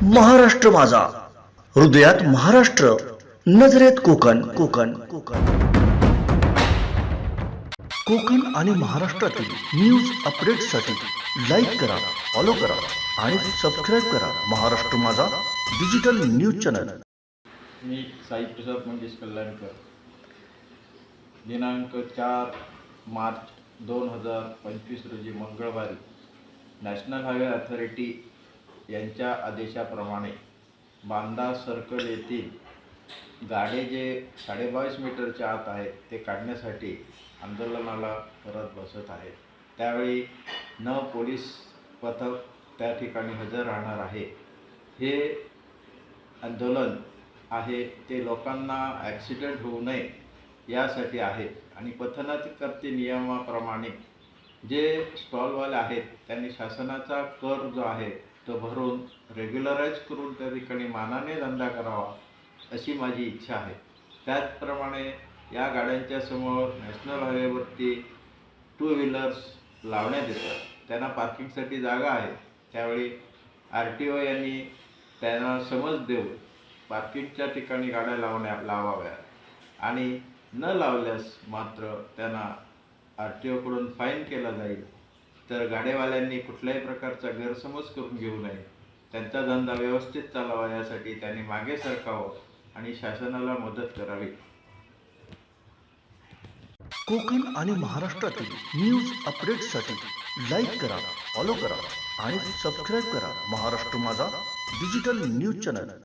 महाराष्ट्र माझा, हृदयात महाराष्ट्र, नजरेत कोकण. कोकण कोकण कोकण आणि महाराष्ट्रातील न्यूज अपडेट्ससाठी लाईक करा, फॉलो करा आणि सबस्क्राईब करा महाराष्ट्र माझा डिजिटल न्यूज चॅनल. मी साई प्रसाद मंगेश कल्याणकर. दिनांक 4 मार्च 2025 रोजी मंगळवारी नॅशनल हायवे अथॉरिटी यांच्या आदेशाप्रमाणे बांदा सर्कल येथील गाडे जे 22.5 मीटरच्या आत आहेत ते काढण्यासाठी आंदोलनाला परत बसत आहेत. त्यावेळी पोलीस पथक त्या ठिकाणी हजर राहणार आहे. हे आंदोलन आहे ते लोकांना ॲक्सिडेंट होऊ नये यासाठी आहे आणि पथनातिकर्ते नियमाप्रमाणे जे स्टॉलवाले आहेत त्यांनी शासनाचा कर जो आहे तो भरून रेग्युलराईज करून त्या ठिकाणी मानाने धंदा करावा अशी माझी इच्छा आहे. त्याचप्रमाणे या गाड्यांच्या समोर नॅशनल हायवेवरती 2 व्हीलर्स लावण्यात येतात. त्यांना पार्किंगसाठी जागा आहे. त्यावेळी RTO यांनी त्यांना समज देऊन पार्किंगच्या ठिकाणी गाड्या लावाव्या आणि न लावल्यास मात्र त्यांना RTOकडून फाईन केला जाईल. तर गाडेवाल्यांनी कुठल्याही प्रकारचा गैरसमज करून घेऊ नये. त्यांचा धंदा व्यवस्थित चालावा यासाठी त्यांनी मागे सरकावं आणि शासनाला मदत करावी. कोकण आणि महाराष्ट्रातील न्यूज अपडेट्ससाठी लाईक करा, फॉलो करा आणि सबस्क्राईब करा महाराष्ट्र माझा डिजिटल न्यूज चॅनल.